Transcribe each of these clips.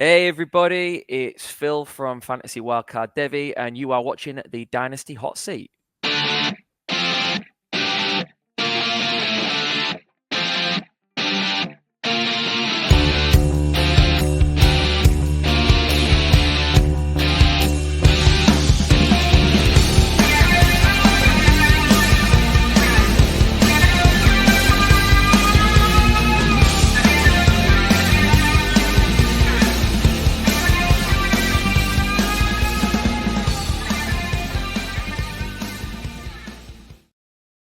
Hey everybody, it's Phil from Fantasy Wildcard Devi, and you are watching the Dynasty Hot Seat.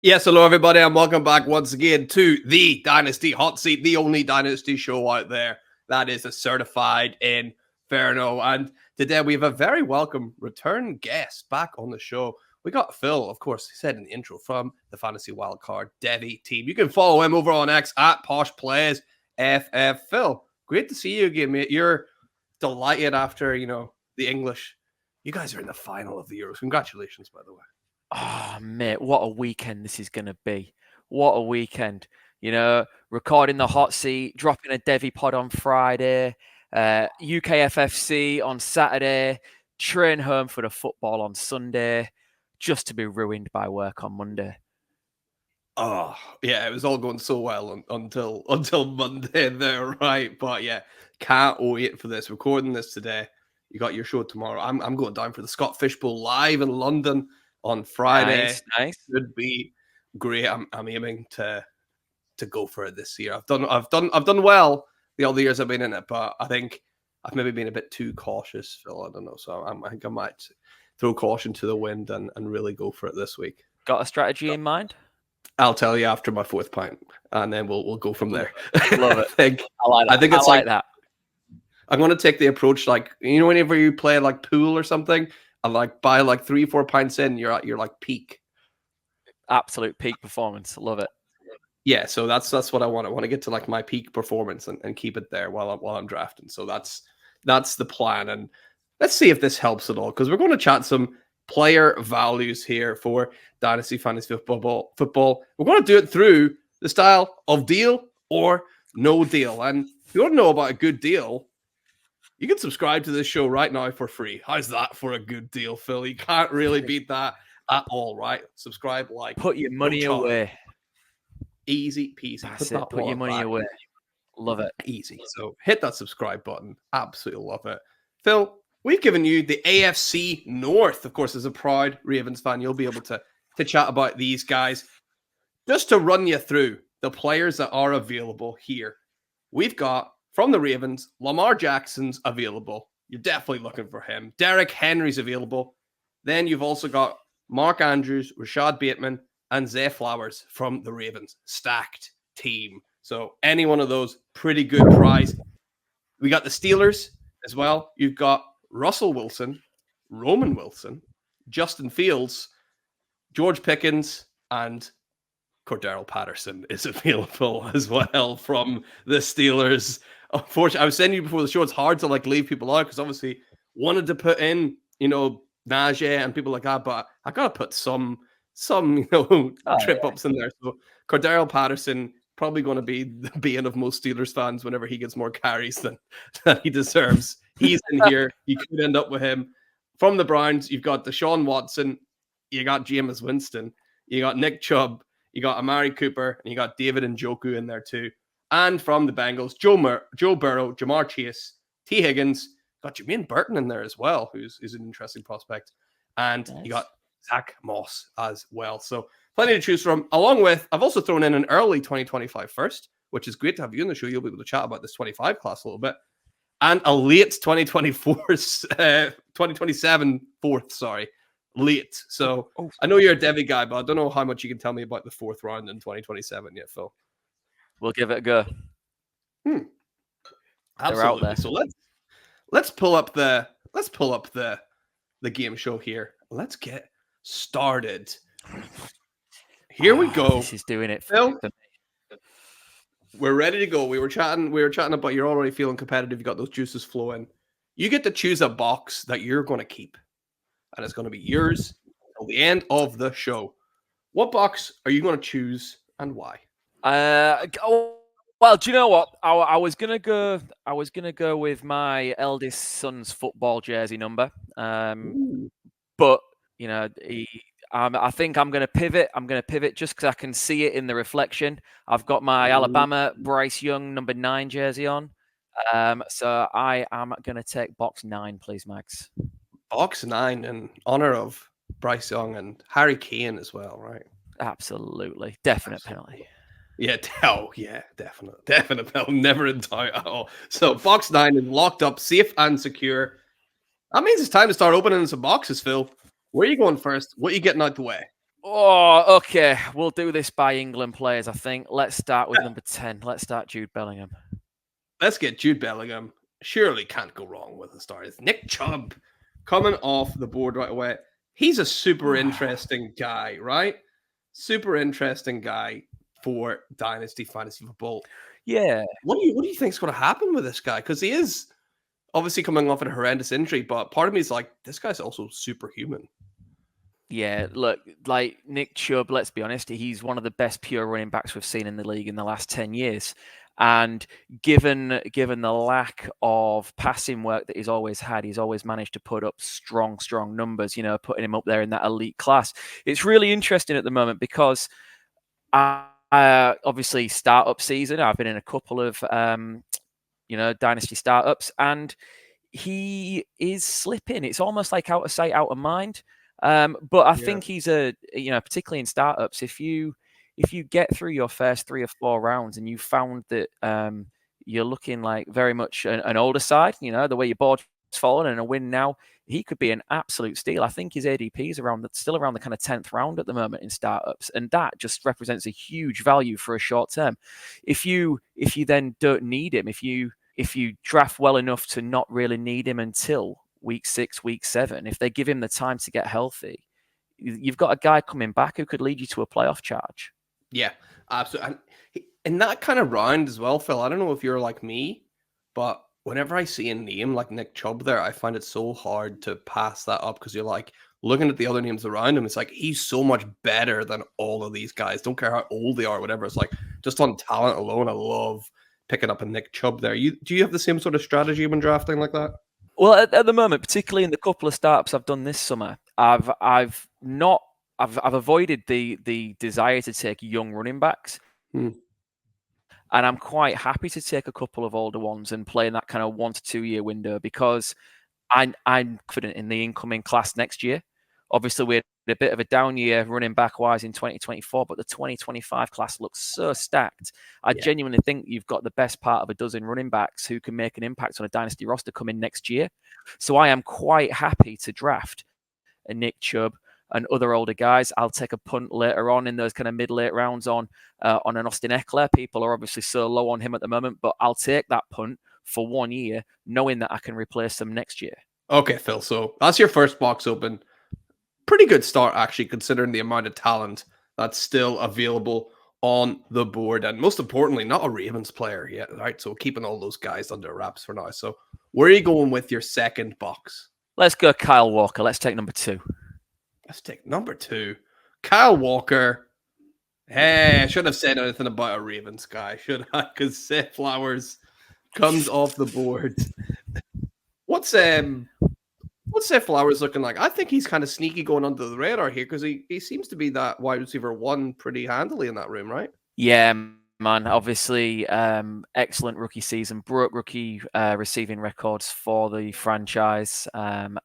Yes, hello everybody, and welcome back once again to the Dynasty Hot Seat, the only Dynasty show out there that is a certified Inferno. And today we have a very welcome return guest back on the show. We got Phil, of course, he said in the intro, from the Fantasy Wildcard Devi team. You can follow him over on X at Posh Plays FF. Phil, great to see you again, mate. You're delighted after, the English. You guys are in the final of the Euros. Congratulations, by the way. Oh, mate, what a weekend this is going to be. What a weekend. Recording the Hot Seat, dropping a Devi pod on Friday, UKFFC on Saturday, train home for the football on Sunday, just to be ruined by work on Monday. Oh, yeah, it was all going so well until Monday there, right? But yeah, can't wait for this. Recording this today. You got your show tomorrow. I'm going down for the Scott Fishbowl live in London on Friday. Nice. Should be great. I'm aiming to go for it this year. I've done well the other years I've been in it, but I think I've maybe been a bit too cautious, Phil. I don't know. So I think I might throw caution to the wind and really go for it this week. Got a strategy in mind? I'll tell you after my fourth pint, and then we'll go from there. Love it. I like that. I think it's like that. I'm going to take the approach like, whenever you play like pool or something, and like buy like 3-4 pints in, you're at your like peak. Absolute peak performance. Love it. Yeah, so that's what I want. I want to get to like my peak performance and keep it there while I'm drafting. So that's the plan. And let's see if this helps at all, because we're going to chat some player values here for Dynasty Fantasy Football. We're going to do it through the style of deal or no deal. And if you want to know about a good deal, you can subscribe to this show right now for free. How's that for a good deal, Phil? You can't really beat that at all, right? Subscribe, like. Put your money away. Easy peasy. That's it. Put your money away. Love it. Easy. So hit that subscribe button. Absolutely love it. Phil, we've given you the AFC North. Of course, as a proud Ravens fan, you'll be able to chat about these guys. Just to run you through the players that are available here. We've got, from the Ravens, Lamar Jackson's available. You're definitely looking for him. Derrick Henry's available. Then you've also got Mark Andrews, Rashad Bateman, and Zay Flowers from the Ravens. Stacked team. So any one of those, pretty good price. We got the Steelers as well. You've got Russell Wilson, Roman Wilson, Justin Fields, George Pickens, and Cordero Patterson is available as well from the Steelers. Unfortunately, I was saying to you before the show, it's hard to like leave people out because obviously wanted to put in, Najee and people like that, but I gotta put some trip ups in there. So Cordero Patterson probably going to be the bane of most Steelers fans whenever he gets more carries than he deserves. He's in here. You could end up with him. From the Browns, you've got Deshaun Watson, you got Jameis Winston, you got Nick Chubb, you got Amari Cooper, and you got David Njoku in there too. And from the Bengals, Joe Burrow, Jamaar Chase, T. Higgins, got Jermaine Burton in there as well, who's an interesting prospect. And nice. You got Zach Moss as well. So plenty to choose from. Along with, I've also thrown in an early 2025 first, which is great to have you on the show. You'll be able to chat about this 25 class a little bit. And a late 2027 fourth, sorry. Late. So I know you're a Devi guy, but I don't know how much you can tell me about the fourth round in 2027 yet, Phil. We'll give it a go. Absolutely. So let's pull up the game show here. Let's get started. Here we go. This is doing it, Phil. We're ready to go. We were chatting about you're already feeling competitive. You got those juices flowing. You get to choose a box that you're going to keep, and it's going to be yours till the end of the show. What box are you going to choose and why? Well, do you know what? I was gonna go. I was gonna go with my eldest son's football jersey number. Ooh. But I think I'm going to pivot. I'm going to pivot just because I can see it in the reflection. I've got my Ooh. Alabama Bryce Young number 9 jersey on. So I am going to take box 9, please, Max. Box 9 in honor of Bryce Young and Harry Kane as well, right? Absolutely, definite Absolutely. penalty. Yeah, yeah, definite penalty, never in doubt at all. So box 9 is locked up, safe and secure. That means it's time to start opening some boxes, Phil. Where are you going first? What are you getting out the way? Oh, okay. We'll do this by England players, I think. Let's start with number 10. Let's start Jude Bellingham. Let's get Jude Bellingham. Surely can't go wrong with the stars. Nick Chubb coming off the board right away. He's a super interesting guy, right? Super interesting guy for Dynasty Fantasy Football. Yeah. What do you think is going to happen with this guy? Because he is obviously coming off a horrendous injury, but part of me is like, this guy's also superhuman. Yeah, look, like Nick Chubb, let's be honest, he's one of the best pure running backs we've seen in the league in the last 10 years. And given the lack of passing work that he's always had, he's always managed to put up strong numbers, putting him up there in that elite class. It's really interesting at the moment because obviously startup season, I've been in a couple of dynasty startups, and he is slipping. It's almost like out of sight, out of mind. But I think he's particularly in startups, if you get through your first 3 or 4 rounds and you found that you're looking like very much an older side, the way your board's fallen and a win now, he could be an absolute steal. I think his ADP is still around the kind of 10th round at the moment in startups, and that just represents a huge value for a short term. If you then don't need him, if you draft well enough to not really need him until week 6, week 7, if they give him the time to get healthy, you've got a guy coming back who could lead you to a playoff charge. Yeah, absolutely. And in that kind of round as well, Phil, I don't know if you're like me, but whenever I see a name like Nick Chubb there, I find it so hard to pass that up because you're like looking at the other names around him. It's like he's so much better than all of these guys. Don't care how old they are, whatever. It's like just on talent alone, I love picking up a Nick Chubb there. Do you have the same sort of strategy when drafting like that? Well, at the moment, particularly in the couple of startups I've done this summer, I've avoided the desire to take young running backs. And I'm quite happy to take a couple of older ones and play in that kind of 1 to 2 year window because I'm confident in the incoming class next year. Obviously, we had a bit of a down year running back wise in 2024, but the 2025 class looks so stacked. I genuinely think you've got the best part of a dozen running backs who can make an impact on a dynasty roster coming next year. So I am quite happy to draft a Nick Chubb and other older guys. I'll take a punt later on in those kind of mid-late rounds on an Austin Eckler. People are obviously so low on him at the moment, but I'll take that punt for 1 year, knowing that I can replace them next year. Okay, Phil. So that's your first box open. Pretty good start, actually, considering the amount of talent that's still available on the board. And most importantly, not a Ravens player yet, right? So keeping all those guys under wraps for now. So where are you going with your second box? Let's go Kyle Walker. Let's take number 2. Let's take number 2. Kyle Walker. Hey, I shouldn't have said anything about a Ravens guy, should I? Because Seth Flowers comes off the board. What's Seth Flowers looking like? I think he's kind of sneaky going under the radar here because he seems to be that wide receiver 1 pretty handily in that room, right? Yeah, man. Obviously, excellent rookie season, broke rookie receiving records for the franchise, and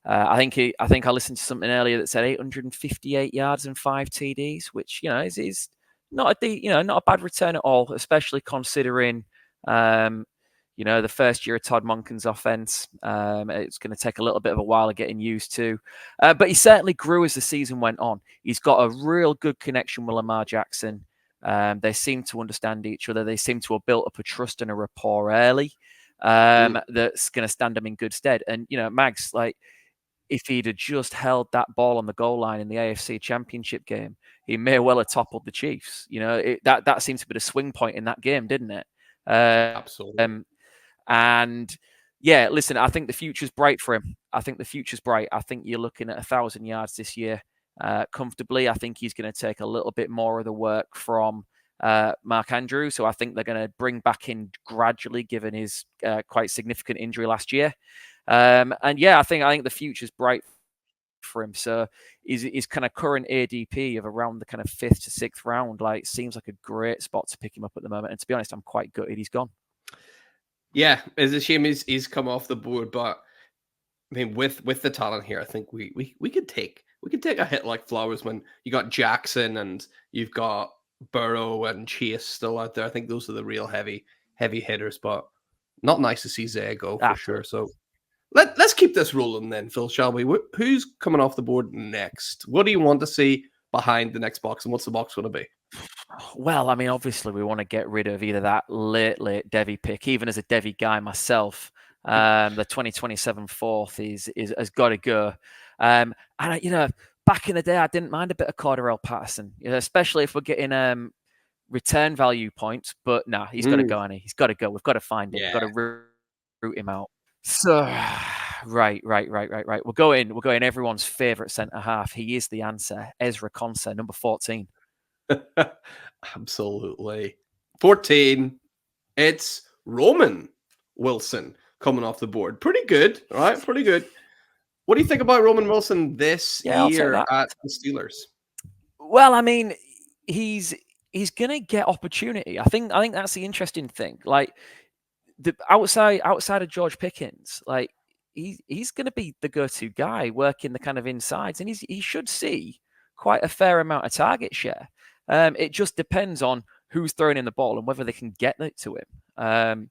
I think I listened to something earlier that said 858 yards and 5 TDs, which is not not a bad return at all, especially considering the first year of Todd Monken's offense. It's going to take a little bit of a while of getting used to, but he certainly grew as the season went on. He's got a real good connection with Lamar Jackson. They seem to understand each other. They seem to have built up a trust and a rapport early that's going to stand them in good stead. And, Mags, like, if he'd have just held that ball on the goal line in the AFC Championship game, he may well have toppled the Chiefs. That seemed to be the swing point in that game, didn't it? Absolutely. And yeah, listen, I think the future's bright for him. I think you're looking at 1,000 yards this year comfortably. I think he's going to take a little bit more of the work from Mark Andrews, who I think they're going to bring back in gradually, given his quite significant injury last year. And yeah, I think the future's bright for him. So his kind of current ADP of around the kind of 5th to 6th round, like, seems like a great spot to pick him up at the moment. And to be honest, I'm quite gutted he's gone. Yeah, it's a shame he's come off the board, but I mean, with the talent here, I think we could take a hit like flowers when you got Jackson and you've got Burrow and Chase still out there. I think those are the real heavy hitters, but not nice to see Zay go for sure. So let's keep this rolling then, Phil, shall we? Who's coming off the board next? What do you want to see behind the next box, and what's the box going to be? Well, I mean, obviously we want to get rid of either that late Devy pick. Even as a Devy guy myself, the 2027 fourth is has got to go. And back in the day, I didn't mind a bit of Cordarrelle Patterson, especially if we're getting return value points. But nah, he's got to go, Annie. He's got to go. We've got to find him. Yeah. We've got to root him out. So, right. We're going everyone's favorite centre half. He is the answer. Ezra Konsa, number 14. Absolutely. 14. It's Roman Wilson coming off the board. Pretty good, right? Pretty good. What do you think about Roman Wilson this year at the Steelers? Well, I mean, he's going to get opportunity. I think that's the interesting thing. Like, the outside of George Pickens, like, he's going to be the go-to guy working the kind of insides, and he should see quite a fair amount of target share. It just depends on who's throwing in the ball and whether they can get it to him.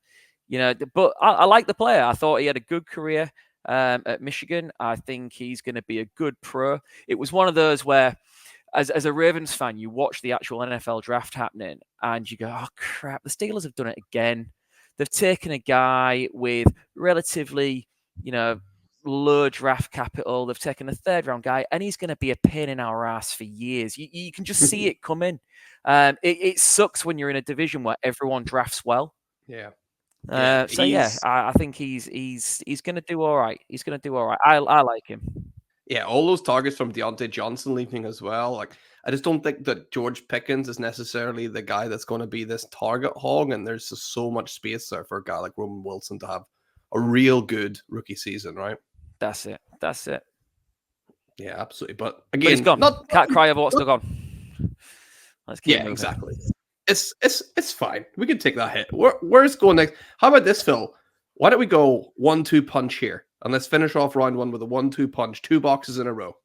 But I like the player. I thought he had a good career at Michigan. I think he's going to be a good pro. It was one of those where, as a Ravens fan, you watch the actual NFL draft happening and you go, oh, crap, the Steelers have done it again. They've taken a guy with relatively, low draft capital. They've taken a 3rd-round guy, and he's going to be a pain in our ass for years. You can just see it coming. It sucks when you're in a division where everyone drafts well. Yeah. I think he's going to do all right. He's going to do all right. I like him. Yeah, all those targets from Deontay Johnson leaving as well. Like, I just don't think that George Pickens is necessarily the guy that's going to be this target hog, and there's just so much space there for a guy like Roman Wilson to have a real good rookie season, right? That's it. Yeah, absolutely. But again, he's gone. Can't cry over what's still gone. Let's keep moving. Exactly. It's fine. We can take that hit. Where's going next? How about this, Phil? Why don't we go 1-2 punch here? And let's finish off round 1 with a 1-2 punch, 2 boxes in a row.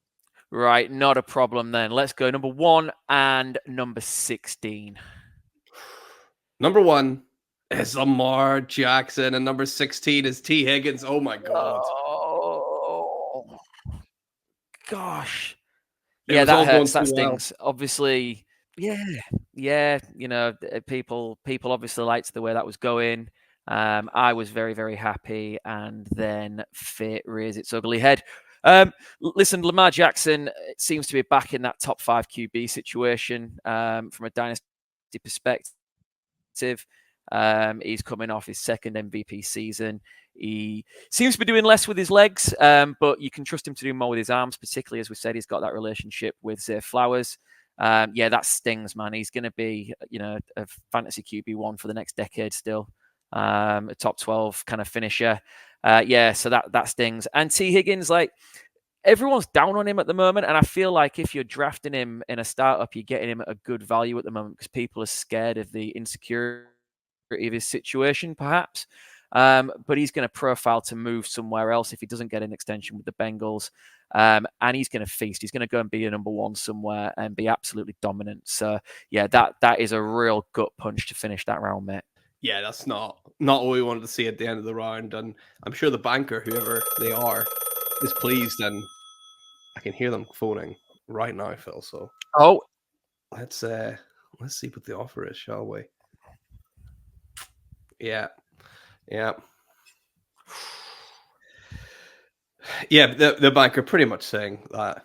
Right, not a problem then. Let's go number 1 and number 16. Number 1 is Lamar Jackson, and number 16 is T. Higgins. Oh my God. Oh, gosh. Yeah, that hurts. That stings. Well. Obviously, yeah. People obviously liked the way that was going. I was very, very happy, and then fate rears its ugly head. Listen, Lamar Jackson seems to be back in that top 5 QB situation from a dynasty perspective. He's coming off his 2nd MVP season. He seems to be doing less with his legs, but you can trust him to do more with his arms, particularly, as we said, he's got that relationship with Zay Flowers. That stings, man. He's going to be, a fantasy QB1 for the next decade still. A top 12 kind of finisher. So that stings. And T. Higgins, like, everyone's down on him at the moment, and I feel like if you're drafting him in a startup, you're getting him at a good value at the moment because people are scared of the insecurity of his situation, perhaps. But he's going to profile to move somewhere else if he doesn't get an extension with the Bengals. And he's going to feast. He's going to go and be a number 1 somewhere and be absolutely dominant. So, yeah, that is a real gut punch to finish that round, mate. Yeah, that's not what we wanted to see at the end of the round. And I'm sure the banker, whoever they are, is pleased. And I can hear them phoning right now, Phil. So let's see what the offer is, shall we? Yeah. The banker pretty much saying that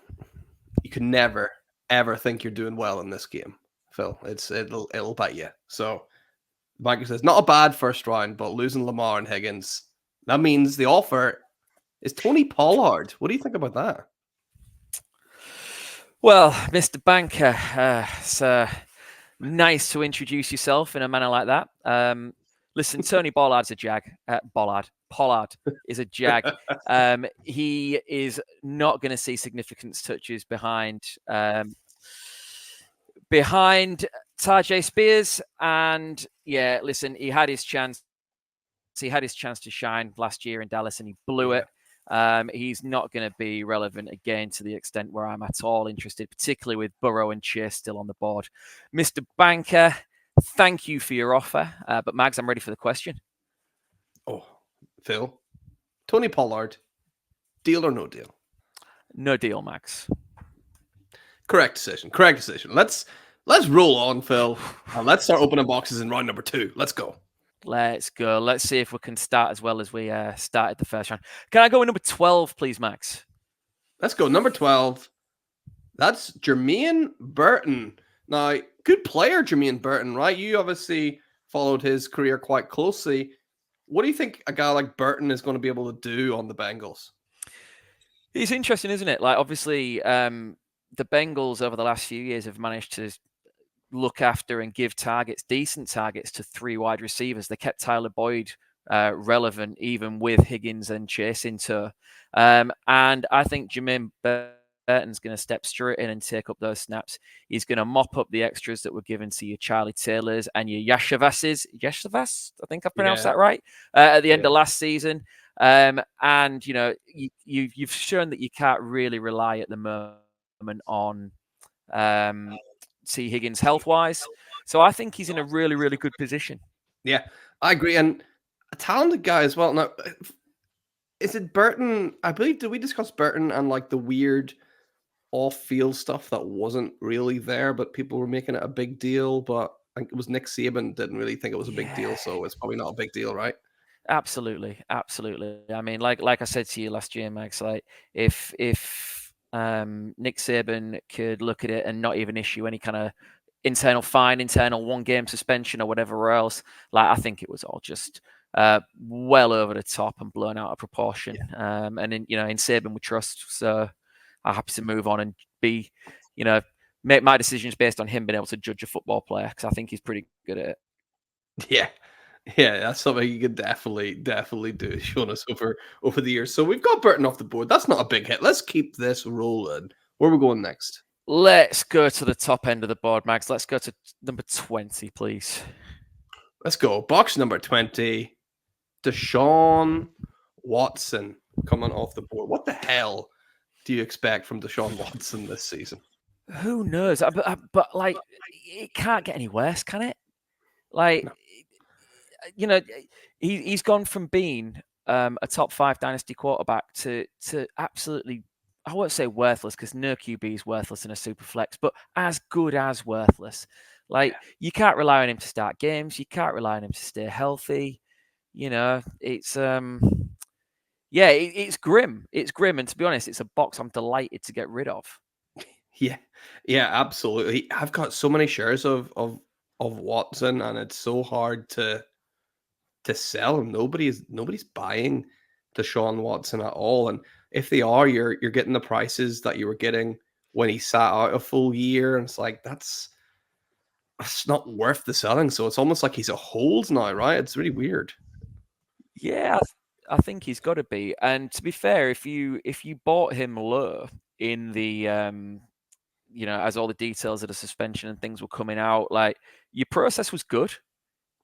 you can never ever think you're doing well in this game, Phil. It'll bite you. So the banker says not a bad first round, but losing Lamar and Higgins, that means the offer is Tony Pollard. What do you think about that? Well, Mr. Banker, Nice to introduce yourself in a manner like that. Listen, Tony Bollard's a jag. Pollard is a jag. He is not going to see significant touches behind Tajay Spears. And yeah, listen, he had his chance. He had his chance to shine last year in Dallas, and he blew it. He's not going to be relevant again to the extent where I'm at all interested, particularly with Burrow and Chase still on the board. Mr. Banker, thank you for your offer. But Mags, I'm ready for the question. Oh, Phil, Tony Pollard, deal or no deal? No deal, Max. Correct decision. Let's roll on, Phil. Let's start opening boxes in round number 2. Let's go. Let's go. Let's see if we can start as well as we started the first round. Can I go with number 12, please, Max? Let's go. Number 12. That's Jermaine Burton. Now, good player, Jermaine Burton, right? You obviously followed his career quite closely. What do you think a guy like Burton is going to be able to do on the Bengals? It's interesting, isn't it? Like, obviously, the Bengals over the last few years have managed to look after and give decent targets to 3 wide receivers. They kept Tyler Boyd relevant, even with Higgins and Chase in tow. And I think Jermaine Burton's going to step straight in and take up those snaps. He's going to mop up the extras that were given to your Charlie Taylors and your Yashavas, I think I pronounced that right, at the end of last season. And, you know, you've shown that you can't really rely at the moment on T. Higgins health-wise. So I think he's in a really, really good position. Yeah, I agree. And a talented guy as well. Now, is it Burton? I believe, did we discuss Burton and like the weird off-field stuff that wasn't really there, but people were making it a big deal? But I think it was Nick Saban didn't really think it was a big deal, so it's probably not a big deal, right? Absolutely. I mean, like I said to you last year, Max, like if Nick Saban could look at it and not even issue any kind of internal 1-game suspension or whatever else, like I think it was all just well over the top and blown out of proportion. And in Saban we trust, so I'm happy to move on and make my decisions based on him being able to judge a football player, because I think he's pretty good at it. Yeah, that's something you could definitely do, shown us over the years. So we've got Burton off the board. That's not a big hit. Let's keep this rolling. Where are we going next? Let's go to the top end of the board, Max. Let's go to number 20, please. Let's go. Box number 20. Deshaun Watson coming off the board. What the hell do you expect from Deshaun Watson this season? Who knows? But like, it can't get any worse, can it? Like, no. You know, he's gone from being a top 5 dynasty quarterback to absolutely, I won't say worthless, because no QB is worthless in a super flex, but as good as worthless. Like, you can't rely on him to start games. You can't rely on him to stay healthy. You know, it's it's grim. It's grim, and to be honest, it's a box I'm delighted to get rid of. Yeah, absolutely. I've got so many shares of Watson, and it's so hard to sell him. Nobody's buying Deshaun Watson at all. And if they are, you're getting the prices that you were getting when he sat out a full year. And it's like, that's not worth the selling. So it's almost like he's a hold now, right? It's really weird. Yeah, I think he's got to be. And to be fair, if you bought him low in the as all the details of the suspension and things were coming out, like, your process was good.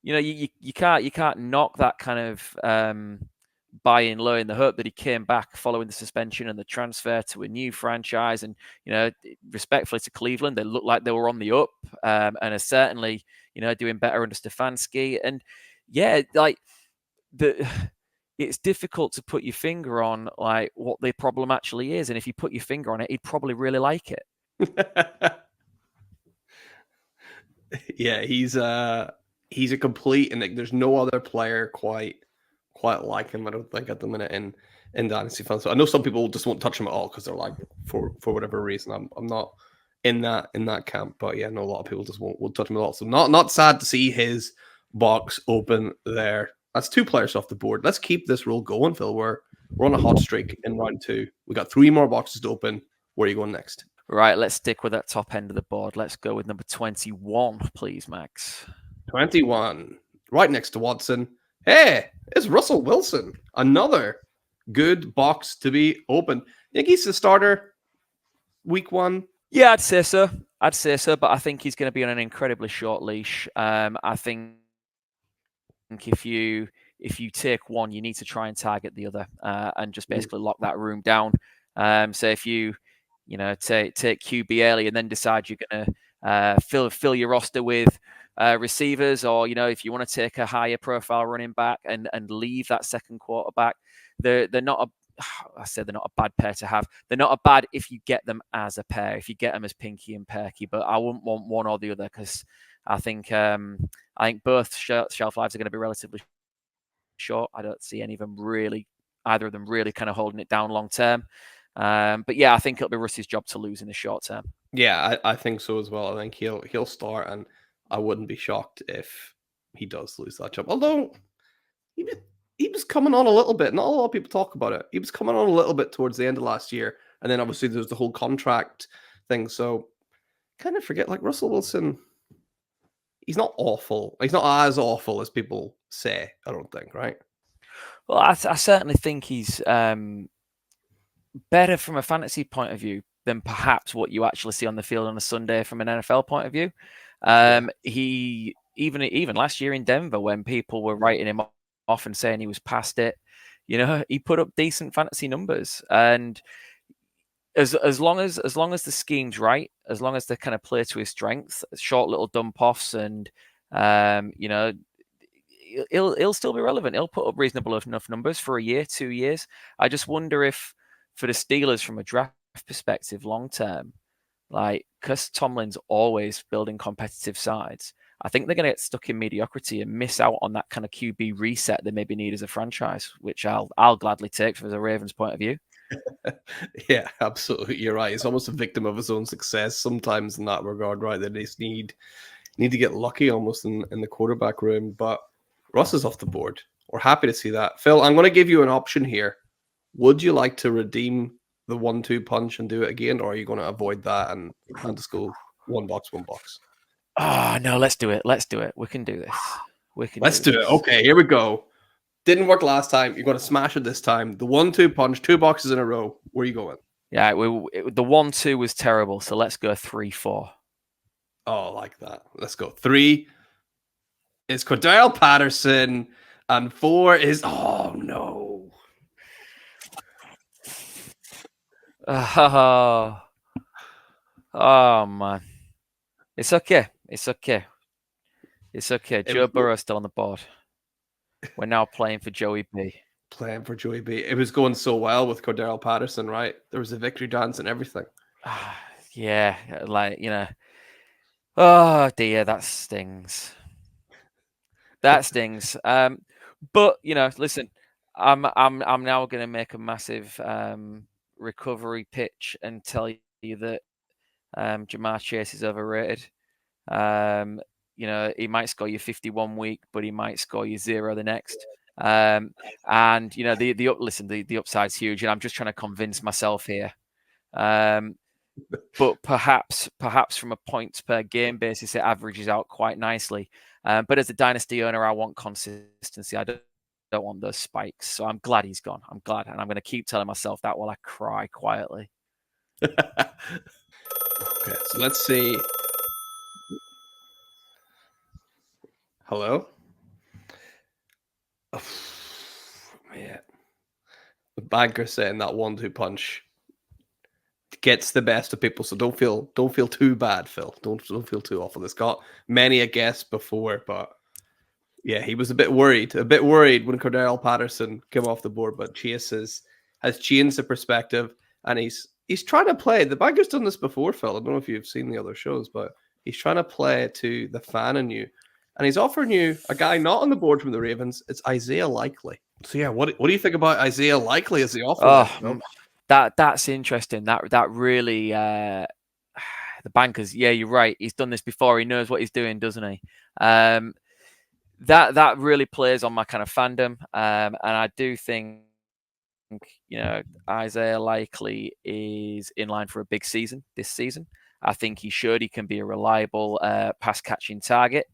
You know, you can't knock that kind of buy-in low in the hope that he came back following the suspension and the transfer to a new franchise. And, you know, respectfully to Cleveland, they looked like they were on the up, and are certainly, doing better under Stefanski. And yeah, like, it's difficult to put your finger on like what the problem actually is. And if you put your finger on it, he'd probably really like it. Yeah, he's a complete, and there's no other player quite like him, I don't think, at the minute in Dynasty Fantasy. So I know some people just won't touch him at all because they're like, for whatever reason. I'm not in that camp, but yeah, I know a lot of people just won't touch him at all. So not sad to see his box open there. That's 2 players off the board. Let's keep this roll going, Phil. We're on a hot streak in round 2. We got 3 more boxes to open. Where are you going next? Right, let's stick with that top end of the board. Let's go with number 21, please, Max. 21. Right next to Watson. Hey, it's Russell Wilson. Another good box to be opened. Think he's the starter week 1? Yeah, I'd say so. But I think he's going to be on an incredibly short leash. I think if you take one, you need to try and target the other, and just basically lock that room down. So if you take QB early and then decide you're going to fill your roster with receivers, or if you want to take a higher profile running back and leave that second quarterback, they're not I said they're not a bad pair to have. They're not a bad if you get them as a pair, if you get them as Pinky and Perky, but I wouldn't want one or the other, because I think both shelf lives are going to be relatively short. I don't see either of them really kind of holding it down long term. But yeah, I think it'll be Russ's job to lose in the short term. Yeah, I think so as well. I think he'll start, and I wouldn't be shocked if he does lose that job. Although he was coming on a little bit. Not a lot of people talk about it. He was coming on a little bit towards the end of last year, and then obviously there was the whole contract thing. So kind of forget, like, Russell Wilson, he's not awful. He's not as awful as people say, I don't think, right? Well, I certainly think he's better from a fantasy point of view than perhaps what you actually see on the field on a Sunday from an NFL point of view. He even last year in Denver, when people were writing him off and saying he was past it, he put up decent fantasy numbers. And as long as the scheme's right, as long as they kind of play to his strengths, short little dump offs, and he'll still be relevant. He'll put up reasonable enough numbers for a year, 2 years. I just wonder if, for the Steelers, from a draft perspective, long term, like, because Tomlin's always building competitive sides, I think they're going to get stuck in mediocrity and miss out on that kind of QB reset they maybe need as a franchise, which I'll gladly take from the Ravens' point of view. Yeah, absolutely. You're right. He's almost a victim of his own success sometimes in that regard, right? They just need to get lucky almost in the quarterback room. But Russ is off the board. We're happy to see that. Phil, I'm going to give you an option here. Would you like to redeem the 1-2 punch and do it again, or are you going to avoid that and just go one box? Oh, no, let's do it. We can do this. Let's do it. Okay, here we go. Didn't work last time. You're going to smash it this time. The 1-2 punch, 2 boxes in a row. Where are you going? Yeah, the 1-2 was terrible, so let's go 3-4. Oh, I like that. Let's go. 3 is Cordell Patterson, and 4 is, oh no. Oh man. It's okay. Joe Burrow's still on the board. We're now playing for Joey B. It was going so well with Cordell Patterson, right? There was a victory dance and everything. Yeah, like, oh dear, that stings. But listen, I'm now going to make a massive recovery pitch and tell you that Jamaar Chase is overrated. He might score you 51 week, but he might score you 0 the next. And the upside's huge, and I'm just trying to convince myself here. But perhaps from a points per game basis, it averages out quite nicely. But as a dynasty owner, I want consistency. I don't want those spikes. So I'm glad he's gone. I'm glad, and I'm going to keep telling myself that while I cry quietly. Okay, so let's see. Hello? Oh, yeah. The banker saying that 1-2 punch gets the best of people, so don't feel too bad, Phil. Don't feel too awful. It's got many a guest before, but yeah, he was a bit worried when Cordell Patterson came off the board. But Chase has changed the perspective, and he's trying to play. The banker's done this before, Phil. I don't know if you've seen the other shows, but he's trying to play to the fan in you, and he's offering you a guy not on the board from the Ravens. It's Isaiah Likely. So yeah, what do you think about Isaiah Likely as the offer? That's interesting. That really the bankers. Yeah, you're right. He's done this before. He knows what he's doing, doesn't he? That really plays on my kind of fandom, and I do think Isaiah Likely is in line for a big season this season. I think he can be a reliable pass catching target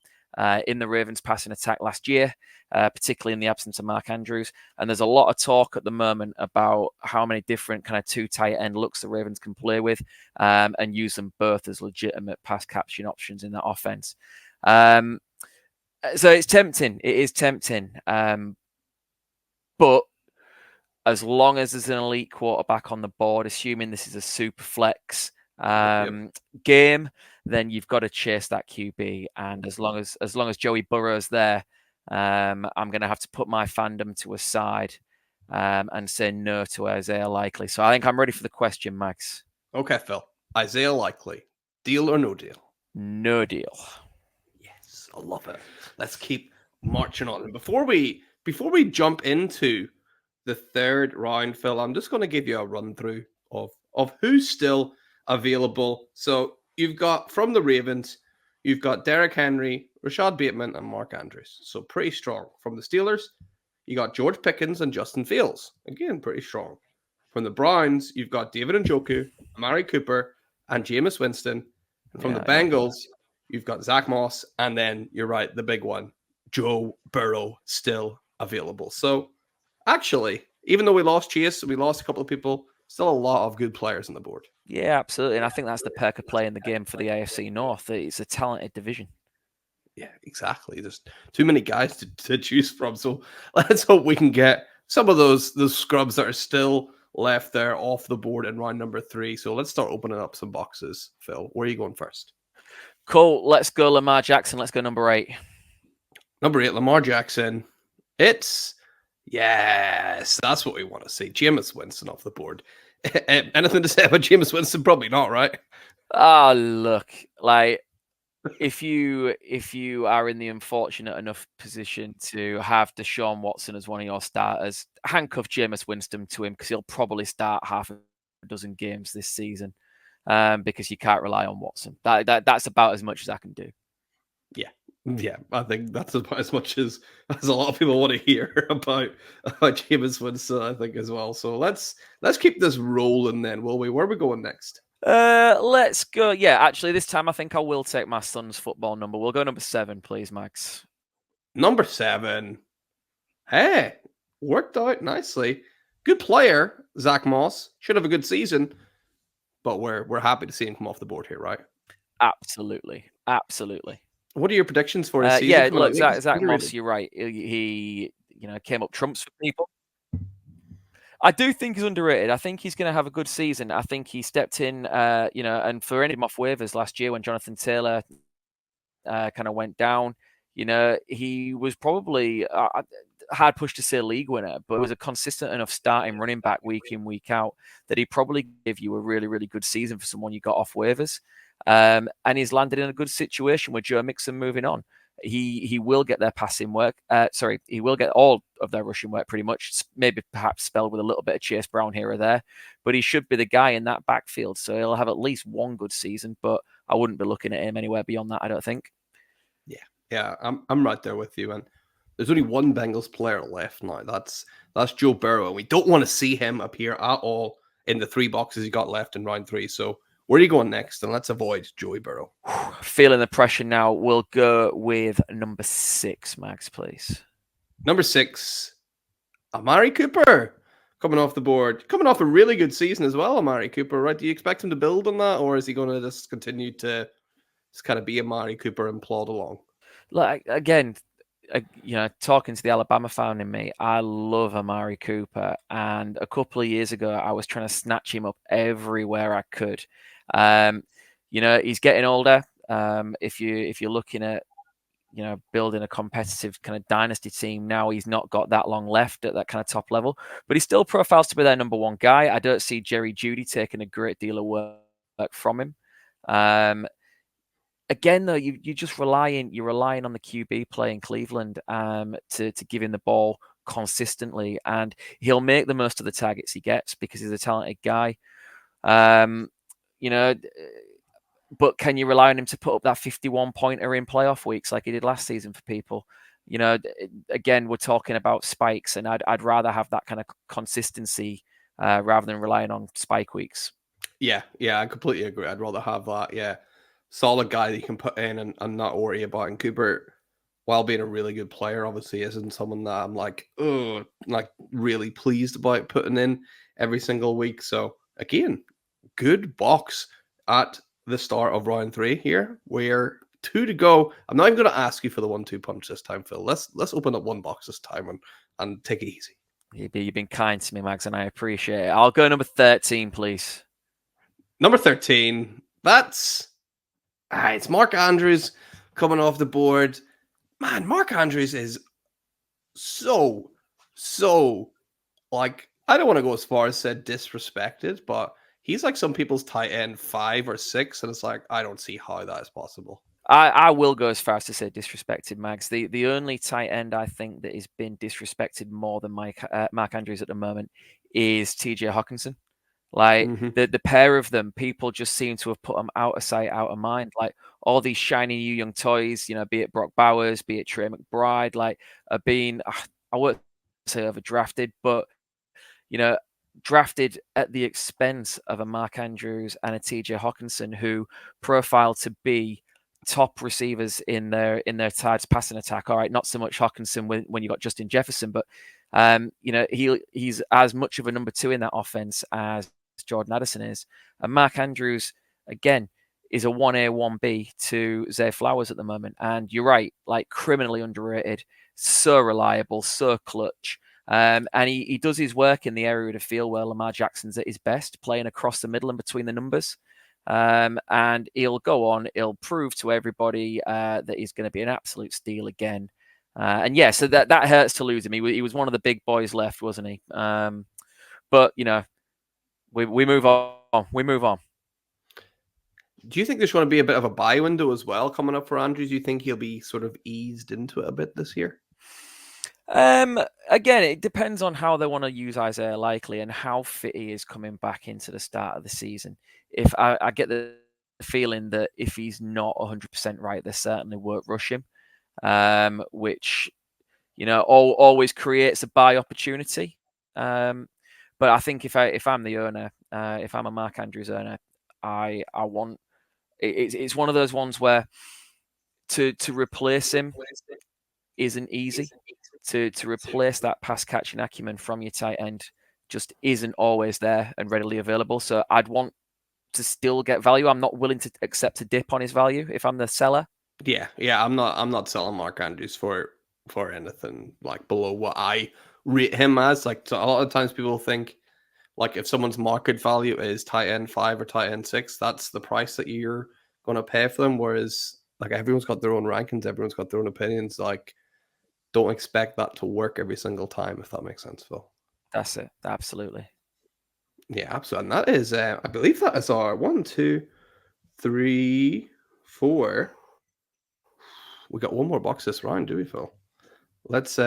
in the Ravens passing attack last year, particularly in the absence of Mark Andrews. And there's a lot of talk at the moment about how many different kind of two tight end looks the Ravens can play with and use them both as legitimate pass catching options in that offense. So it's tempting. It is tempting. But as long as there's an elite quarterback on the board, assuming this is a super flex game, then you've got to chase that QB. And as long as Joey Burrow's there, I'm going to have to put my fandom to a side and say no to Isaiah Likely. So I think I'm ready for the question, Max. Okay, Phil. Isaiah Likely, deal or no deal? No deal. Yes, I love it. Let's keep marching on. And before we jump into the third round, Phil, I'm just going to give you a run through of who's still available. So you've got from the Ravens, you've got Derrick Henry, Rashad Bateman, and Mark Andrews. So pretty strong. From the Steelers, you got George Pickens and Justin Fields. Again, pretty strong. From the Browns, you've got David Njoku, Amari Cooper, and Jameis Winston. And from the Bengals, you've got Zach Moss, and then you're right, the big one, Joe Burrow, still available. So actually, even though we lost Chase, we lost a couple of people, still a lot of good players on the board. Yeah, absolutely. And I think that's the perk of playing the game for the AFC North. It's a talented division. Yeah, exactly. There's too many guys to choose from. So let's hope we can get some of those scrubs that are still left there off the board in round number 3. So let's start opening up some boxes. Phil, where are you going first? Cool. Let's go Lamar Jackson. Let's go number 8. Number 8, Lamar Jackson. Yes, that's what we want to see. Jameis Winston off the board. Anything to say about Jameis Winston? Probably not, right? Oh, look, like if you are in the unfortunate enough position to have Deshaun Watson as one of your starters, handcuff Jameis Winston to him because he'll probably start half a dozen games this season because you can't rely on Watson. That's about as much as I can do. Yeah, I think that's about as much as a lot of people want to hear about Jameis Winston, I think, as well. So let's keep this rolling then, will we? Where are we going next? Let's go. Yeah, actually, this time I think I will take my son's football number. We'll go number 7, please, Max. Number 7. Hey, worked out nicely. Good player, Zach Moss. Should have a good season, but we're happy to see him come off the board here, right? Absolutely. What are your predictions for his season? Yeah, look, Zach Moss, you're right. He came up trumps for people. I do think he's underrated. I think he's going to have a good season. I think he stepped in, and for any of him off waivers last year when Jonathan Taylor kind of went down, he was probably hard pushed to say league winner, but was a consistent enough starting running back week in, week out that he probably gave you a really, really good season for someone you got off waivers. And he's landed in a good situation with Joe Mixon moving on. He will get their passing work. He will get all of their rushing work pretty much. Maybe perhaps spelled with a little bit of Chase Brown here or there, but he should be the guy in that backfield. So he'll have at least one good season, but I wouldn't be looking at him anywhere beyond that, I don't think. Yeah, I'm right there with you. And there's only one Bengals player left now. That's Joe Burrow, and we don't want to see him appear at all in the 3 boxes he got left in round 3. So where are you going next? And let's avoid Joey Burrow. Feeling the pressure now. We'll go with number 6, Max, please. Number 6, Amari Cooper. Coming off the board. Coming off a really good season as well, Amari Cooper, right? Do you expect him to build on that? Or is he going to just continue to just kind of be Amari Cooper and plod along? Like, again, talking to the Alabama fan in me, I love Amari Cooper. And a couple of years ago, I was trying to snatch him up everywhere I could. He's getting older. If you're looking at, building a competitive kind of dynasty team now, he's not got that long left at that kind of top level, but he still profiles to be their number 1 guy. I don't see Jerry Jeudy taking a great deal of work from him. Again, though, you're relying on the QB play in Cleveland to give him the ball consistently, and he'll make the most of the targets he gets because he's a talented guy. But can you rely on him to put up that 51-pointer in playoff weeks like he did last season for people? again, we're talking about spikes, and I'd rather have that kind of consistency rather than relying on spike weeks. Yeah, I completely agree. I'd rather have that. Yeah, solid guy that you can put in and not worry about. And Cooper, while being a really good player, obviously isn't someone that I'm like, oh, like really pleased about putting in every single week. So again, good box at the start of round 3 here. We're 2 to go. I'm not even going to ask you for the 1-2 punch this time, Phil. Let's open up one box this time and take it easy. You've been kind to me, Mags, and I appreciate it. I'll go number 13, please. Number 13. That's it's Mark Andrews coming off the board. Man, Mark Andrews is so like, I don't want to go as far as said disrespected, but he's like some people's tight end 5 or 6, and it's like I don't see how that is possible. I will go as far as to say disrespected, Mags. The only tight end I think that has been disrespected more than Mark Andrews at the moment is TJ Hawkinson. Like the pair of them, people just seem to have put them out of sight, out of mind. Like all these shiny new young toys, be it Brock Bowers, be it Trey McBride, like are being, I won't say overdrafted, but drafted at the expense of a Mark Andrews and a TJ Hawkinson, who profile to be top receivers in their Tides passing attack. All right, not so much Hawkinson when you got Justin Jefferson, but he's as much of a number 2 in that offense as Jordan Addison is. And Mark Andrews, again, is a 1A, 1B to Zay Flowers at the moment. And you're right, like criminally underrated, so reliable, so clutch. And he does his work in the area of the field where Lamar Jackson's at his best, playing across the middle and between the numbers. And he'll go on, he'll prove to everybody that he's going to be an absolute steal again. And yeah, so that hurts to lose him. He was one of the big boys left, wasn't he? But we move on. We move on. Do you think there's going to be a bit of a buy window as well coming up for Andrews? Do you think he'll be sort of eased into it a bit this year? Again, it depends on how they want to use Isaiah Likely and how fit he is coming back into the start of the season. If I get the feeling that if he's not 100% right, they certainly won't rush him, which always creates a buy opportunity. But I think if I'm the owner, if I'm a Mark Andrews owner, I want it's one of those ones where to replace him isn't easy. To replace that pass catching acumen from your tight end just isn't always there and readily available. So I'd want to still get value. I'm not willing to accept a dip on his value if I'm the seller. Yeah. I'm not selling Mark Andrews for anything like below what I rate him as. Like, so a lot of times people think like if someone's market value is tight end 5 or tight end 6, that's the price that you're going to pay for them. Whereas like everyone's got their own rankings, everyone's got their own opinions. Like, don't expect that to work every single time, if that makes sense, Phil. That's it. Absolutely. Yeah, absolutely. And that is, I believe that is our 1, 2, 3, 4. We got one more box this round, do we, Phil? Let's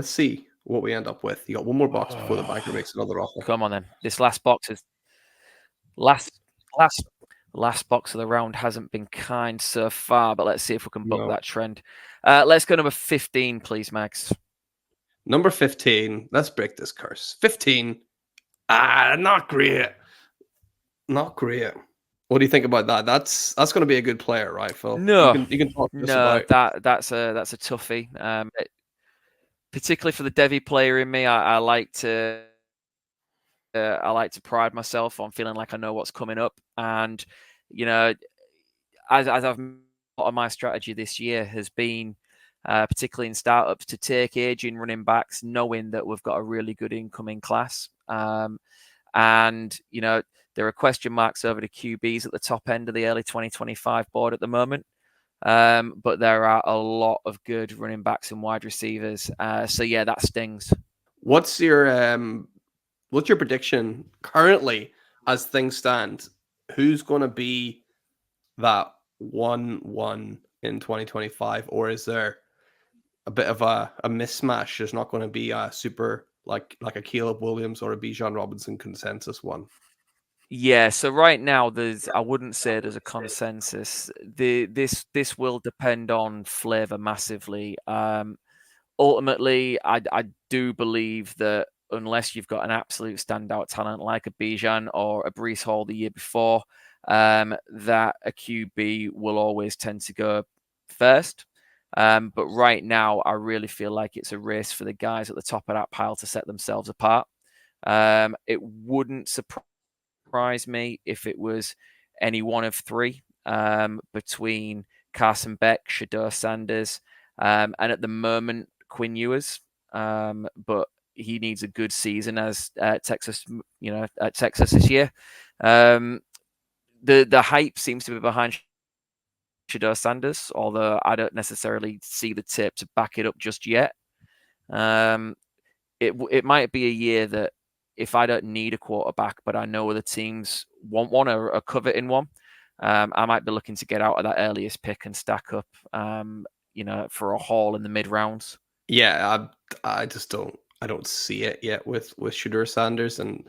see what we end up with. You got one more box before the banker makes another offer. Come on then. This last box is last box of the round hasn't been kind so far, but let's see if we can buck that trend. Let's go number 15, please, Max. Number 15. Let's break this curse. 15. Not great. Not great. What do you think about that? That's going to be a good player, right, Phil? No, you can talk to us about that's a toughie. Particularly for the Devy player in me, I like to pride myself on feeling like I know what's coming up, and as I've part of my strategy this year has been, particularly in startups, to take aging running backs, knowing that we've got a really good incoming class, and there are question marks over the QBs at the top end of the early 2025 board at the moment. But there are a lot of good running backs and wide receivers. So yeah, that stings. What's your prediction currently as things stand? Who's going to be that 1-1 in 2025, or is there a bit of a mismatch? There's not going to be a super like a Caleb Williams or a Bijan Robinson consensus one. Yeah, so right now I wouldn't say there's a consensus. This will depend on flavor massively. Ultimately, I do believe that unless you've got an absolute standout talent like a Bijan or a Brees Hall the year before, that a QB will always tend to go first. But right now, I really feel like it's a race for the guys at the top of that pile to set themselves apart. It wouldn't surprise me if it was any one of three between Carson Beck, Shador Sanders, and at the moment Quinn Ewers. But he needs a good season as Texas, at Texas this year. The hype seems to be behind Shador Sanders, although I don't necessarily see the tip to back it up just yet. It might be a year that if I don't need a quarterback, but I know other teams want one or are coveting one, I might be looking to get out of that earliest pick and stack up, for a haul in the mid rounds. Yeah, I just don't see it yet with Shador Sanders, and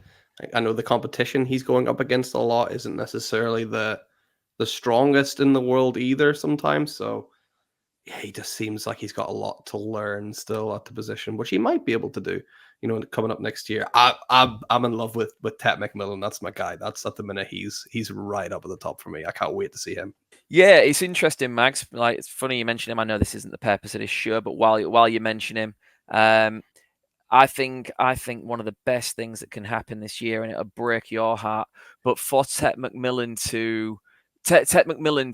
I know the competition he's going up against a lot isn't necessarily the strongest in the world either sometimes. So yeah, he just seems like he's got a lot to learn still at the position, which he might be able to do. Coming up next year, I'm in love with Ted McMillan. That's my guy. That's at the minute he's right up at the top for me. I can't wait to see him. Yeah, it's interesting, Max. Like, it's funny you mention him. I know this isn't the purpose of this show, but while you mention him, I think one of the best things that can happen this year, and it'll break your heart, but for Ted McMillan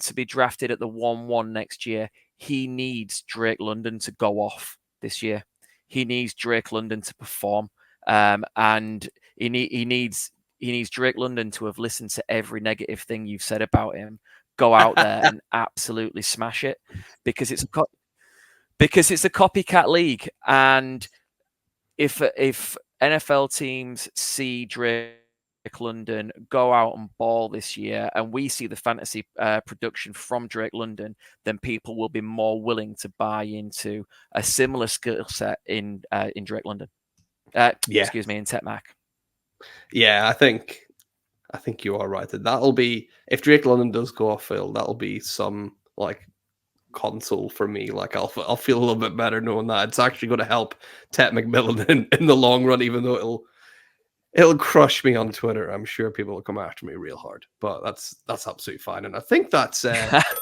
to be drafted at the 1-1 next year, he needs Drake London to go off this year. He needs Drake London to perform, and he needs Drake London to have listened to every negative thing you've said about him, go out there and absolutely smash it, because it's a copycat league, and if NFL teams see Drake London go out and ball this year, and we see the fantasy production from Drake London, then people will be more willing to buy into a similar skill set in Drake London. Yeah, Excuse me, in Tech Mac. yeah. I think you are right. That'll be, if Drake London does go off field, that'll be some like console for me. Like I'll feel a little bit better knowing that it's actually going to help Ted McMillan in the long run, even though it'll crush me on Twitter. I'm sure people will come after me real hard, but that's absolutely fine. And I think that's that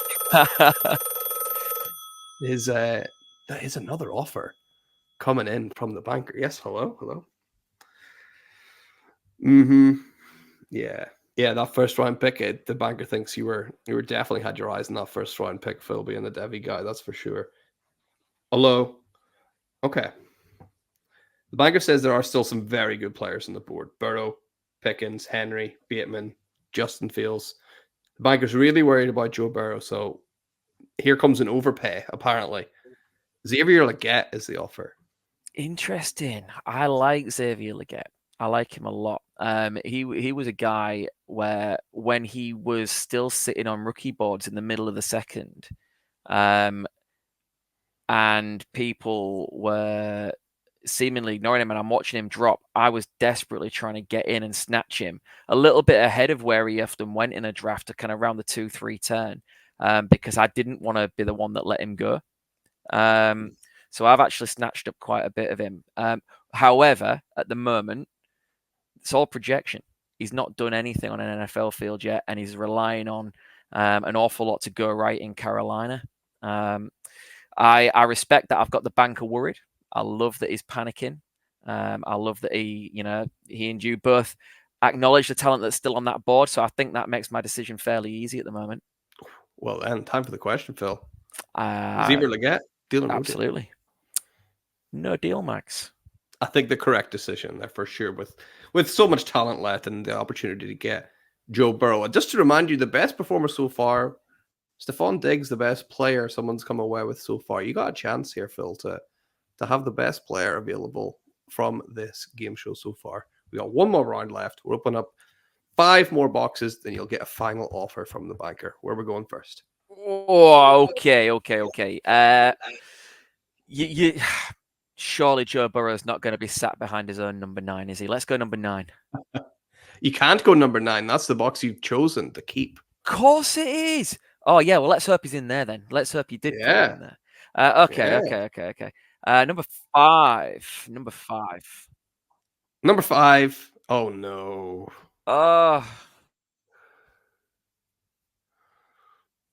is another offer coming in from the banker. Yes, hello. Mm-hmm. Yeah. Yeah, that first round pick, the banker thinks you were definitely had your eyes on that first round pick, Phil, being the Devi guy, that's for sure. Hello. Okay. The banker says there are still some very good players on the board. Burrow, Pickens, Henry, Bateman, Justin Fields. The banker's really worried about Joe Burrow, so here comes an overpay, apparently. Xavier Legette is the offer. Interesting. I like Xavier Legette. I like him a lot. He was a guy where when he was still sitting on rookie boards in the middle of the second, and people were seemingly ignoring him, and I'm watching him drop, I was desperately trying to get in and snatch him a little bit ahead of where he often went in a draft, to kind of around the 2-3 turn, because I didn't want to be the one that let him go. So I've actually snatched up quite a bit of him. However, at the moment, it's all projection. He's not done anything on an NFL field yet, and he's relying on an awful lot to go right in Carolina. I respect that I've got the banker worried. I love that he's panicking. I love that he and you both acknowledge the talent that's still on that board. So I think that makes my decision fairly easy at the moment. Well, then, time for the question, Phil. Xavier Legette, deal or no deal? Absolutely. No deal, Max. I think the correct decision there for sure. With so much talent left and the opportunity to get Joe Burrow. And just to remind you, the best performer so far, Stephon Diggs, the best player someone's come away with so far. You got a chance here, Phil, to have the best player available from this game show so far. We got one more round left. We'll open up 5 more boxes, then you'll get a final offer from the banker. Where we're going first? Oh, okay. You surely Joe Burrow's not going to be sat behind his own number 9, is he? Let's go number 9. You can't go number 9. That's the box you've chosen to keep. Of course it is. Oh yeah, well let's hope he's in there then. Let's hope you did put him in there. Okay. Number 5. Number 5. Number 5. Oh no. Oh.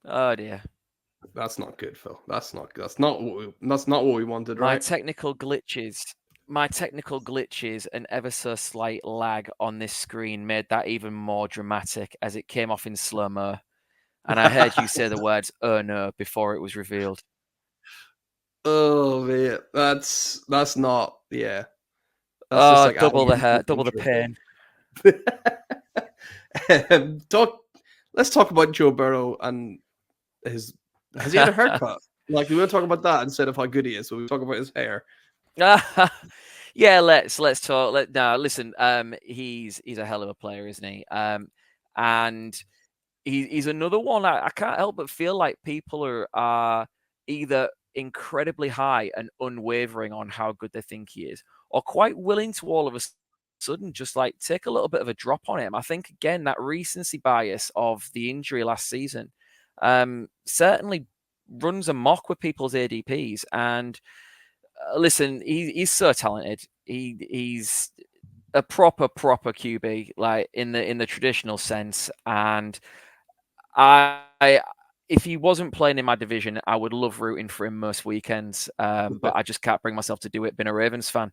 Oh dear. That's not good, Phil. That's not what we wanted, My right? technical glitches and ever so slight lag on this screen made that even more dramatic as it came off in slow-mo. And I heard you say the words "oh no" before it was revealed. Oh man, that's not. Yeah, that's just like double the hurt, double the pain. Let's talk about Joe Burrow and his. Has he had a haircut? Like we want to talk about that instead of how good he is. So we talk about his hair. Yeah, let's talk. No, listen. He's a hell of a player, isn't he? And he's another one. I can't help but feel like people are either incredibly high and unwavering on how good they think he is, or quite willing to all of a sudden just like take a little bit of a drop on him. I think again that recency bias of the injury last season certainly runs amok with people's ADPs. And listen, he's so talented. He's a proper QB, like in the traditional sense. And I if he wasn't playing in my division, I would love rooting for him most weekends. But I just can't bring myself to do it. Being a Ravens fan,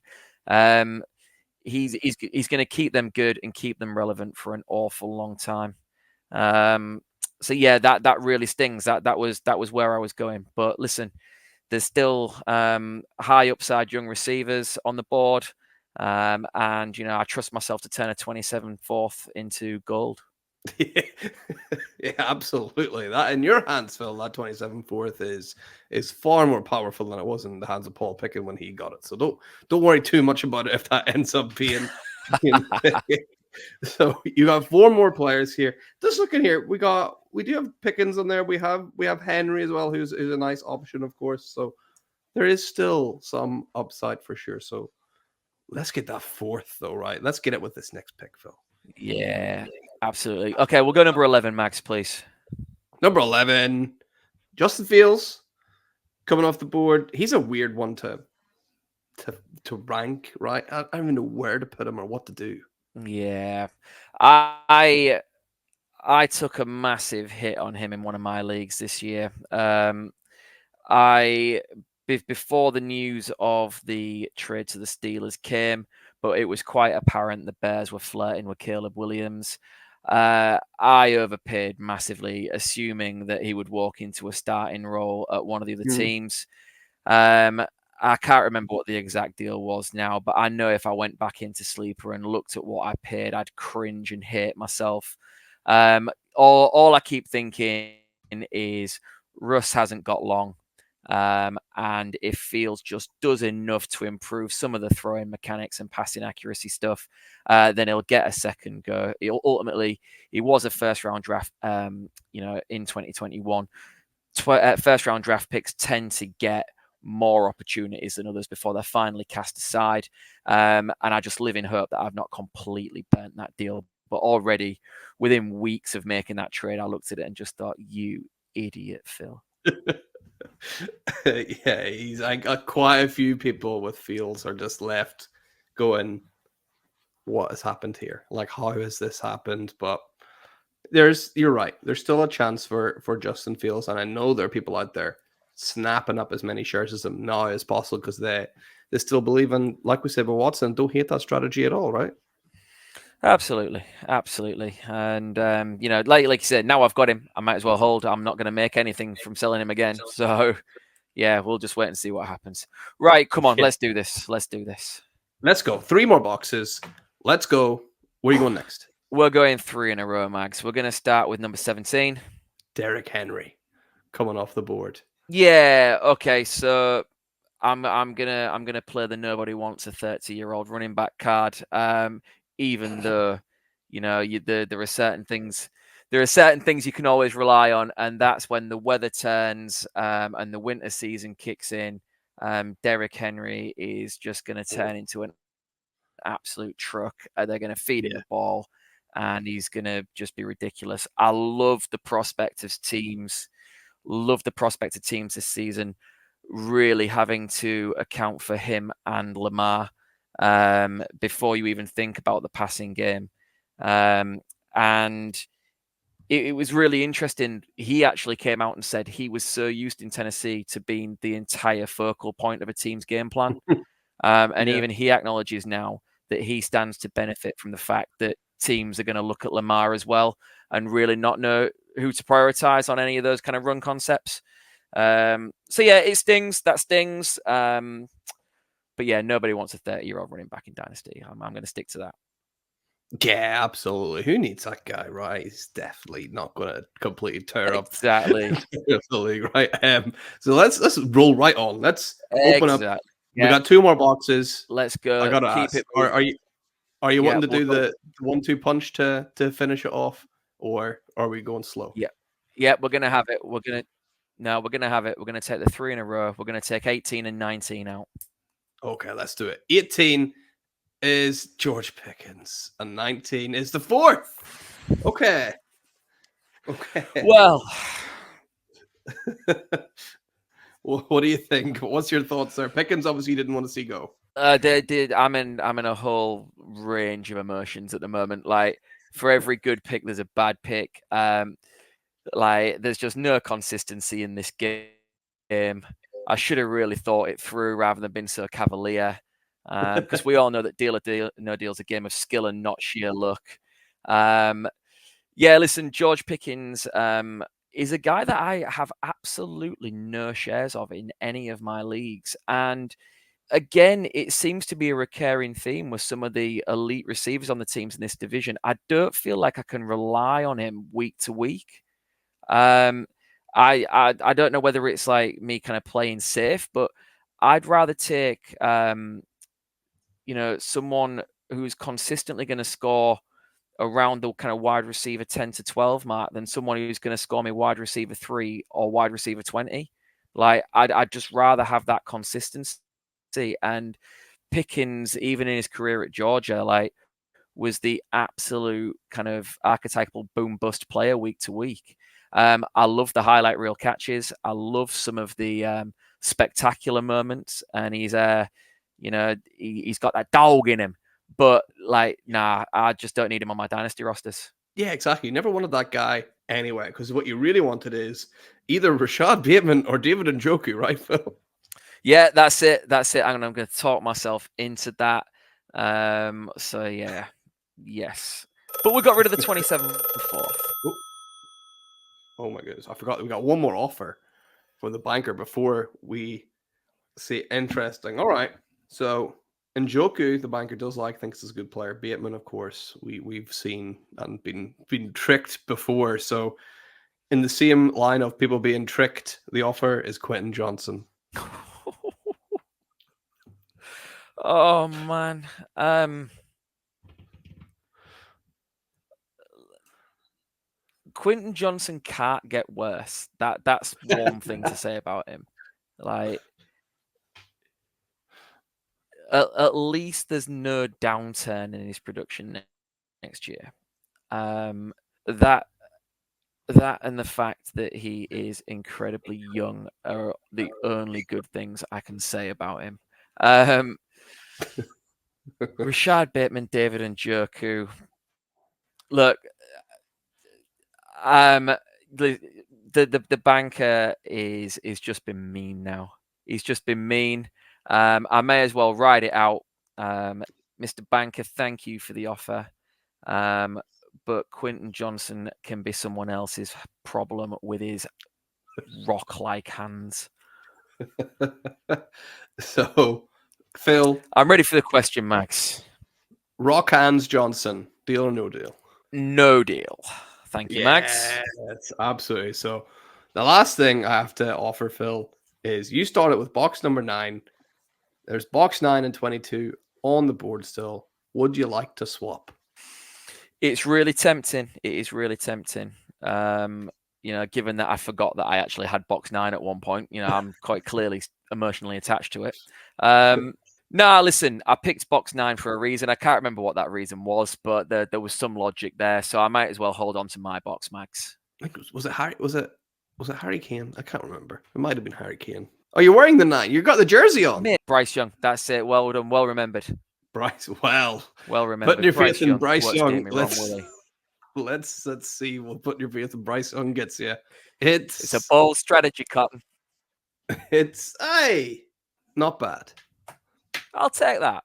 he's going to keep them good and keep them relevant for an awful long time. So yeah, that really stings. That was where I was going. But listen, there's still high upside young receivers on the board, and I trust myself to turn a 27-4 into gold. Yeah, absolutely. That in your hands, Phil, that 27-4 is far more powerful than it was in the hands of Paul Pickett when he got it. So don't worry too much about it if that ends up being. So you got 4 more players here. Just looking here, we do have Pickens on there. We have Henry as well, who's a nice option, of course. So there is still some upside for sure. So let's get that 4th though, right? Let's get it with this next pick, Phil. Yeah, absolutely. Okay, we'll go number 11, Max, please. Number 11, Justin Fields coming off the board. He's a weird one to rank, right? I don't even know where to put him or what to do. Yeah, I took a massive hit on him in one of my leagues this year. Before the news of the trade to the Steelers came, but it was quite apparent the Bears were flirting with Caleb Williams. I overpaid massively, assuming that he would walk into a starting role at one of the other teams. I can't remember what the exact deal was now, but I know if I went back into Sleeper and looked at what I paid, I'd cringe and hate myself. All I keep thinking is Russ hasn't got long. And if Fields just does enough to improve some of the throwing mechanics and passing accuracy stuff, then he'll get a second go. He was a first-round draft, in 2021. First-round draft picks tend to get more opportunities than others before they're finally cast aside. And I just live in hope that I've not completely burnt that deal. But already, within weeks of making that trade, I looked at it and just thought, you idiot, Phil. Yeah, I got quite a few people with Fields are just left going, what has happened here? Like, how has this happened? But you're right. There's still a chance for Justin Fields. And I know there are people out there snapping up as many shares as him now as possible because they still believe in, like we said with Watson, don't hate that strategy at all, right? Absolutely. And like you said, now I've got him, I might as well hold. I'm not going to make anything from selling him again. So yeah, we'll just wait and see what happens. Right, come on, let's do this. Let's go. 3 more boxes. Let's go. Where are you going next? We're going 3 in a row, Max. We're going to start with number 17. Derrick Henry coming off the board. Yeah, okay, so I'm gonna play the nobody wants a 30-year-old running back card. Even though, there are certain things you can always rely on, and that's when the weather turns and the winter season kicks in. Derrick Henry is just going to turn into an absolute truck. They're going to feed him the ball, and he's going to just be ridiculous. I love the prospect of teams this season really having to account for him and Lamar before you even think about the passing game. And it was really interesting. He actually came out and said he was so used in Tennessee to being the entire focal point of a team's game plan. And even he acknowledges now that he stands to benefit from the fact that teams are going to look at Lamar as well and really not know who to prioritize on any of those kind of run concepts. So yeah, it stings. That stings. But yeah, nobody wants a 30-year-old running back in Dynasty. I'm going to stick to that. Yeah, absolutely. Who needs that guy, right? He's definitely not going to completely tear up the league, right? So let's roll right on. Let's open up. We got 2 more boxes. Let's go. I gotta ask. Are you wanting to do the 1-2 punch to finish it off, or are we going slow? Yeah, we're gonna have it. We're gonna have it. We're gonna take the 3 in a row. We're gonna take 18 and 19 out. Okay, let's do it. 18 is George Pickens, and 19 is the 4th. Okay. Well, what do you think? What's your thoughts there? Pickens obviously didn't want to see go. I'm in a whole range of emotions at the moment. Like, for every good pick, there's a bad pick. Like, there's just no consistency in this game. I should have really thought it through rather than been so cavalier. Because we all know that Deal or No Deal is a game of skill and not sheer luck. Yeah, listen, George Pickens is a guy that I have absolutely no shares of in any of my leagues. And again, it seems to be a recurring theme with some of the elite receivers on the teams in this division. I don't feel like I can rely on him week to week. I don't know whether it's like me kind of playing safe, but I'd rather take someone who's consistently going to score around the kind of wide receiver 10 to 12 mark than someone who's going to score me wide receiver 3 or wide receiver 20. Like, I'd just rather have that consistency. And Pickens, even in his career at Georgia, like, was the absolute kind of archetypal boom bust player week to week. I love the highlight reel catches. I love some of the spectacular moments, and he's got that dog in him. But like, nah, I just don't need him on my dynasty rosters. Yeah, exactly. You never wanted that guy anyway, because what you really wanted is either Rashad Bateman or David Njoku, right, Phil? Yeah, that's it. I'm going to talk myself into that. So yeah, yes. But we got rid of the 27th and 4th. Oh my goodness, I forgot we got one more offer for the banker before we say interesting. All right, so Njoku, the banker does thinks is a good player. Bateman, of course, we've seen and been tricked before. So in the same line of people being tricked, the offer is Quentin Johnson. Oh man. Quentin Johnson can't get worse. That's one thing to say about him. Like, at least there's no downturn in his production next year. That and the fact that he is incredibly young are the only good things I can say about him. Rashad Bateman, David Njoku. Look, the banker is just been mean now. He's just been mean. I may as well ride it out. Mr. Banker, thank you for the offer. But Quentin Johnson can be someone else's problem with his rock-like hands. So, Phil, I'm ready for the question, Max. Rock hands Johnson, deal or no deal? No deal. Thank you, Max. Yes, absolutely. So, the last thing I have to offer, Phil, is you started with box number 9. There's box 9 and 22 on the board still. Would you like to swap? It's really tempting. It is really tempting. Given that I forgot that I actually had box 9 at one point, I'm quite clearly emotionally attached to it. No, listen, I picked box 9 for a reason. I can't remember what that reason was, but there was some logic there, so I might as well hold on to my box, Max. I think was it Harry? Was it Harry Kane? I can't remember. It might have been Harry Kane. Oh, you're wearing the 9. You got the jersey on. Bryce Young. That's it. Well done. Well remembered. Bryce. Well Putting remembered. your Bryce faith in Young. Bryce What's Young. getting me wrong, will he? Let's see. We'll put your faith in Bryce Young gets you. It's a bold strategy, Cotton. It's not bad. I'll take that.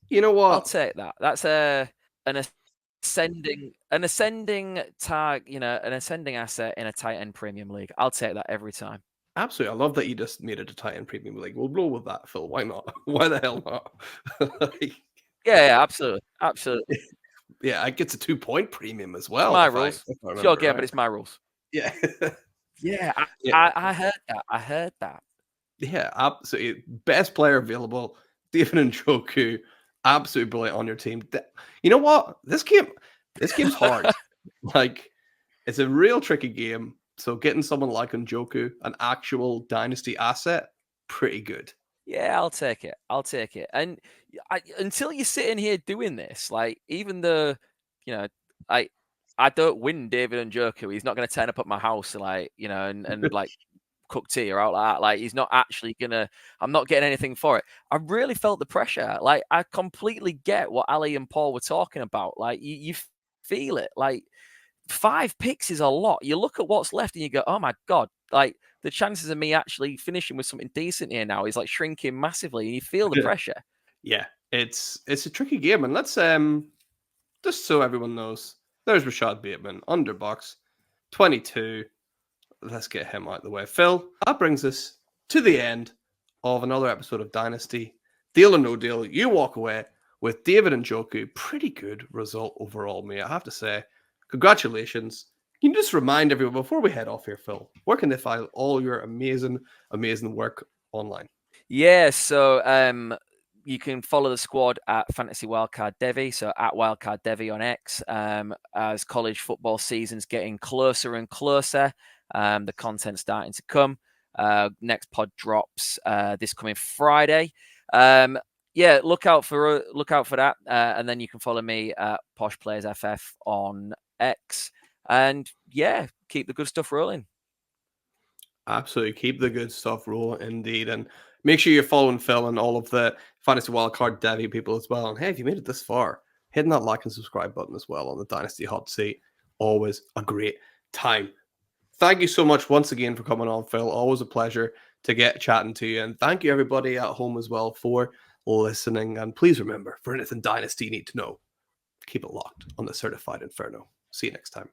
You know what? I'll take that. That's an ascending tag, an ascending asset in a tight end premium league. I'll take that every time. Absolutely. I love that you just made it a tight end premium league. We'll roll with that, Phil. Why not? Why the hell not? Yeah, absolutely. Yeah, it gets a 2-point premium as well. It's my rules. It's your game, right. but it's my rules. Yeah. Yeah, I heard that. I heard that. Yeah, absolutely. Best player available, David Njoku. Absolutely brilliant on your team. You know what? This game's hard. Like, it's a real tricky game. So getting someone like Njoku, an actual dynasty asset, pretty good. Yeah, I'll take it. And until you're sitting here doing this, like, even though, I don't win David Njoku, he's not going to turn up at my house, like, and like cook tea or out like that. Like, he's not actually I'm not getting anything for it. I really felt the pressure. Like, I completely get what Ali and Paul were talking about. Like, you feel it. Like, 5 picks is a lot. You look at what's left and you go, oh my God, like, the chances of me actually finishing with something decent here now is like shrinking massively, and you feel the pressure. Yeah, it's a tricky game. And let's just so everyone knows, there's Rashad Bateman, underbox 22. Let's get him out of the way. Phil, that brings us to the end of another episode of Dynasty. Deal or no deal, you walk away with David Njoku. Pretty good result overall, mate. I have to say, congratulations. Can you just remind everyone before we head off here, Phil, where can they find all your amazing, amazing work online? Yeah, so you can follow the squad at Fantasy Wildcard Devi, so at Wildcard Devi on X. As college football season's getting closer and closer, the content's starting to come. Next pod drops this coming Friday. Yeah, look out for that, and then you can follow me at Posh Players FF on X. And yeah, keep the good stuff rolling. Absolutely. Keep the good stuff rolling indeed. And make sure you're following Phil and all of the Fantasy Wildcard Devi people as well. And hey, if you made it this far, hitting that like and subscribe button as well on the Dynasty Hot Seat. Always a great time. Thank you so much once again for coming on, Phil. Always a pleasure to get chatting to you. And thank you, everybody at home as well, for listening. And please remember, for anything Dynasty you need to know, keep it locked on the Certified Inferno. See you next time.